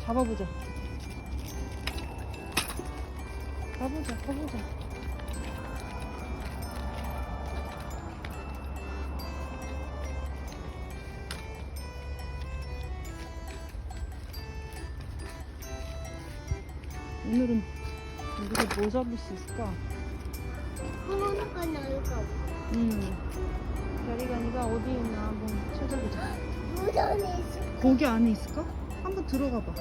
잡아보자. 가보자. 오늘은 여기서 뭐 잡을 수 있을까? 하나가 나올까? 자리가니가 어디 있나 한번 찾아보자. 물 안에 있을 거기 안에 있을까? 한번 들어가 봐.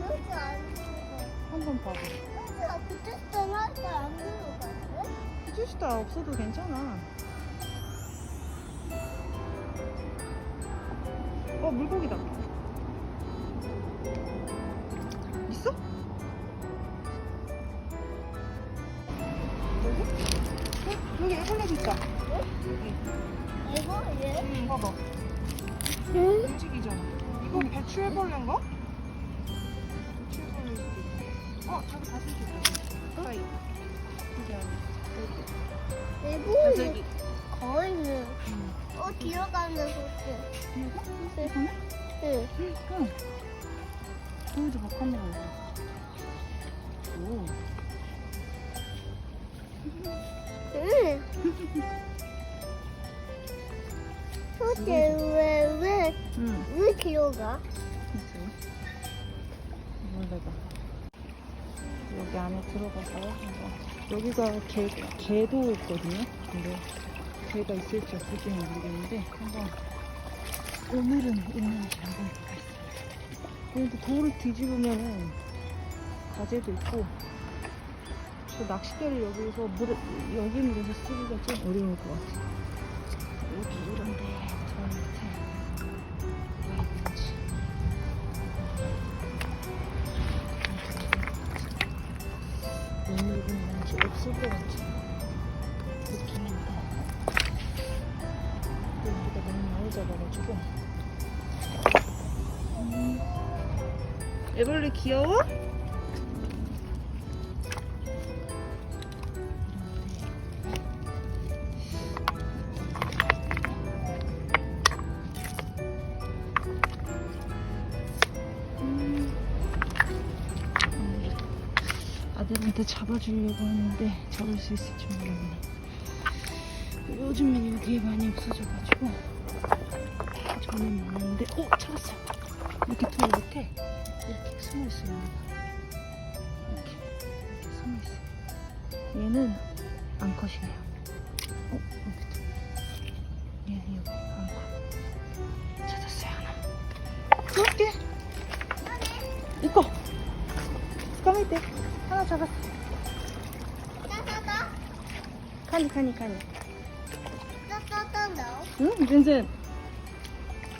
여기 안 들어가. 한번 봐봐. 여기가 붙었어. 나한테 안 들어가네? 피주시다 없어도 괜찮아. 물고기다. 있어? 여기 애벌레도 있다. 이거 얘? 봐봐. 응? 움직이잖아. 이거 배추애벌레인가? 배추애벌레일 수도 있고. 저기 다슬기 있다. 사이. 여기 안에. 이거 다슬기. 거의는 들어가는 소스. 이거? 이거네? 응. 보여줘 봐, 카메라. 오. 응. 소스 왜 들어가? 몰래가. 여기 안에 들어가서 여기가 개도 있거든요. 근데 개가 있을지 없을지는 모르겠는데 한번 오늘은 있는지 한번 보겠습니다. 그런데 돌을 뒤집으면은 가재도 있고 또 낚싯대를 여기서 여기 물에서 쓰기가 좀 어려울 것 같아. 여기 이런데 저 밑에 뭐가 있는지. 물고기 있는지 없을 것 같아. 느낌인데 우리가 너무 많이 잡아가지고. 애벌레 귀여워? 아들한테 잡아주려고 하는데 잡을 수 있을지 모르겠네. 요즘엔 여기에 많이 없어져가지고 전엔 많았는데 찾았어. 이렇게 돌 밑에 이렇게 숨어있어요. 이렇게 숨어있어요. 얘는 암컷이에요. 여기도. 얘는 여기 암컷. 찾았어요 하나. 그럴게. 이거 까매대 하나 잡았어. 따따따. 카니. 따따따 나. 응? 젠젠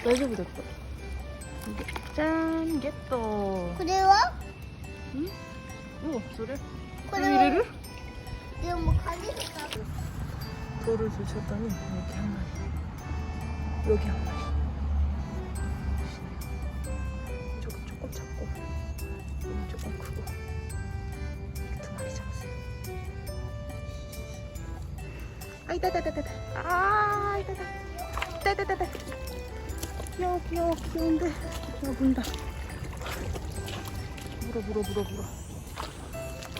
넣어줘보자. 짠! 겟또. 그래요? 응? 저래? 그래요? 이래를? 이거 뭐 가지고 가고. 돌을 붙였더니 여기 한 마리, 여기 한 마리. 저기 조금 작고 여기 조금 크고 이렇게 두 마리 잡았어요. 아이다다다다다. 아이다다. 귀여운데 문다.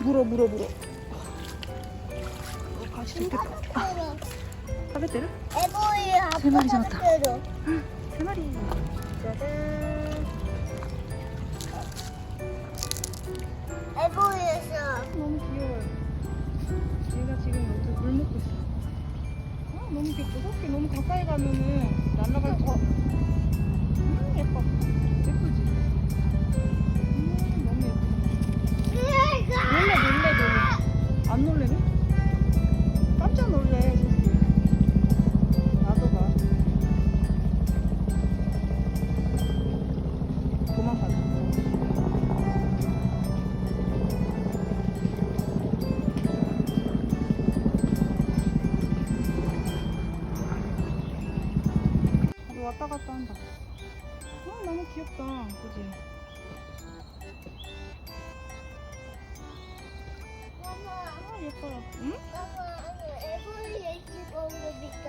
물어. 같이 좋겠다. 카베테르? 애보이 아빠 세 마리 잡았다. 카베테르. 세 마리. 짜잔. 애보이에서 너무 귀여워요. 얘가 지금 여기서 물 먹고 있어. 너무 귀엽다. 새끼 너무 가까이 가면은 날아갈 거. 예뻐. 예쁘지? 너무 예뻐. 놀래. 안 놀래네? 깜짝 놀래. 새끼. 나도 봐. 도망가자. 왔다 갔다 한다. 너무 귀엽다. 그지? 예뻐요. 응? 애보이에 찍어보니까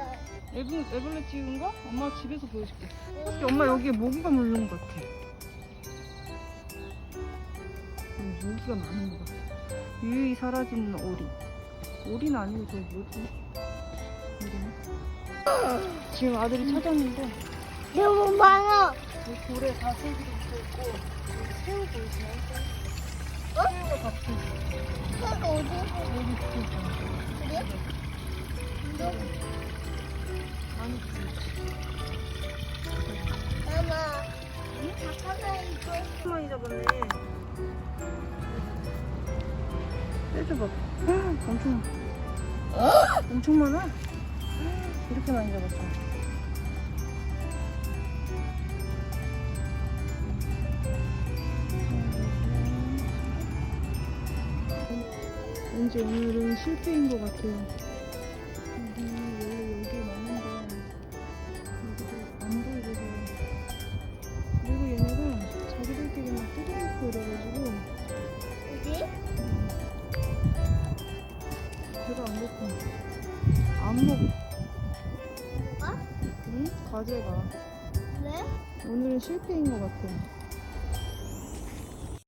애벌레 찍은 거? 엄마 집에서 보여줄게. 혹시 엄마 여기에 모기가 물는 것 같아. 인기가 많은 것 같아. 유유히 사라지는 오리. 오리는 아니고 저거 뭐지? 오리는? 지금 아들이 찾았는데 너무 많아. 이 돌에 다슬기도 있고 여기 새우 보이시나요? 새우가 같이 새가 어디 있어? 여기 붙어 있잖아. 그래? 많이 붙어 있어. 엄마. 잠깐만 이거. 많이 잡았네. 떼줘봐. 엄청 엄청 많아. 이렇게 많이 잡았어. 왠지 오늘은 실패인 것 같아요. 여기 원래 여기 많은데 여기도 안 보이고서. 그리고 얘네가 자기들끼리 막 뜯어먹고 이래가지고 어디? 배가 안 고파. 안 먹어. 어? 응? 과제가. 왜? 오늘은 실패인 것 같아.